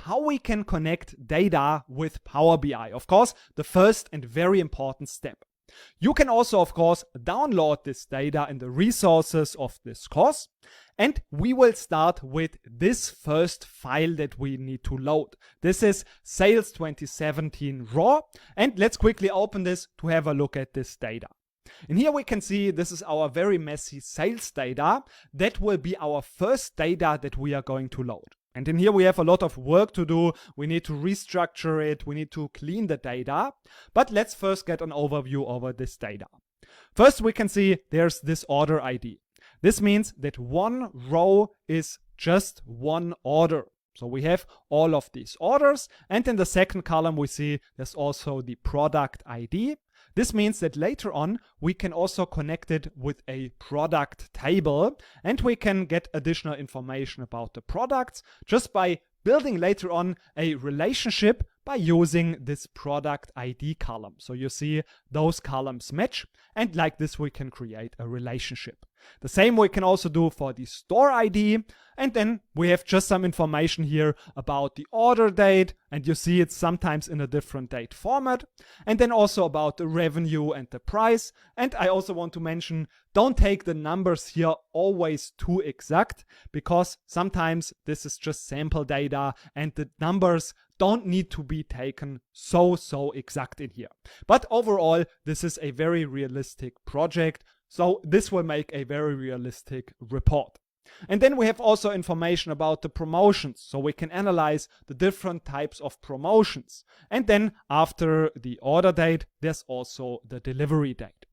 how we can connect data with Power BI. Of course, the first and very important step. You can also, of course, download this data in the resources of this course. And we will start with this first file that we need to load. This is Sales 2017 Raw. And let's quickly open this to have a look at this data. And here we can see this is our very messy sales data. That will be our first data that we are going to load. And in here we have a lot of work to do. We need to restructure it. We need to clean the data. But let's first get an overview over this data. First, we can see there's this order ID. This means that one row is just one order. So we have all of these orders. And in the second column, we see there's also the product ID. This means that later on, we can also connect it with a product table, and we can get additional information about the products just by building later on a relationship by using this product ID column. So you see those columns match, and like this we can create a relationship. The same we can also do for the store ID, and then we have just some information here about the order date, and you see it's sometimes in a different date format, and then also about the revenue and the price. And I also want to mention, don't take the numbers here always too exact, because sometimes this is just sample data and the numbers don't need to be taken so exact in here. But overall, this is a very realistic project. So this will make a very realistic report. And then we have also information about the promotions. So we can analyze the different types of promotions. And then after the order date, there's also the delivery date.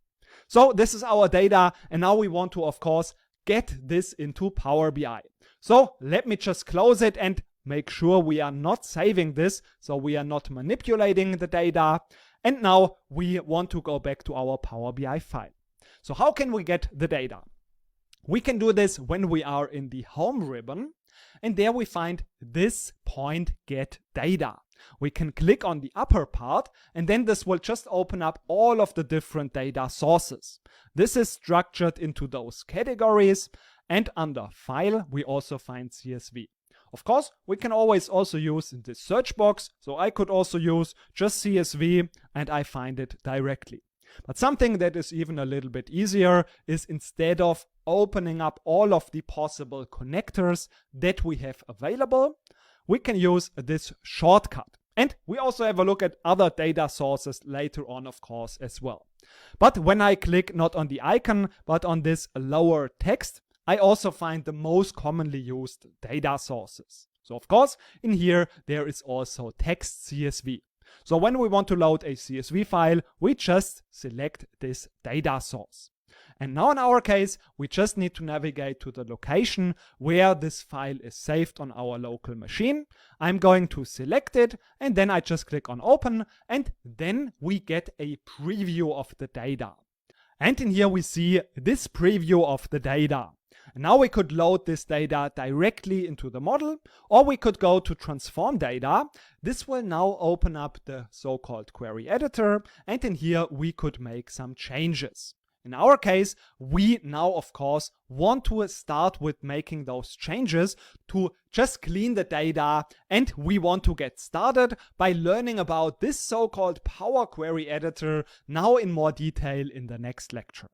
So this is our data. And now we want to, of course, get this into Power BI. So let me just close it and make sure we are not saving this. So we are not manipulating the data. And now we want to go back to our Power BI file. So how can we get the data? We can do this when we are in the Home ribbon, and there we find this point Get Data. We can click on the upper part, and then this will just open up all of the different data sources. This is structured into those categories, and under File, we also find CSV. Of course, we can always also use this search box, so I could also use just CSV, and I find it directly. But something that is even a little bit easier is, instead of opening up all of the possible connectors that we have available, we can use this shortcut. And we also have a look at other data sources later on, of course, as well. But when I click not on the icon, but on this lower text, I also find the most commonly used data sources. So of course, in here, there is also text CSV. So when we want to load a CSV file, we just select this data source. And now in our case, we just need to navigate to the location where this file is saved on our local machine. I'm going to select it, and then I just click on Open, and then we get a preview of the data. And in here we see this preview of the data. And now we could load this data directly into the model, or we could go to Transform Data. This will now open up the so-called query editor, and in here we could make some changes. In our case, we now, of course, want to start with making those changes to just clean the data, and we want to get started by learning about this so-called Power Query Editor now in more detail in the next lecture.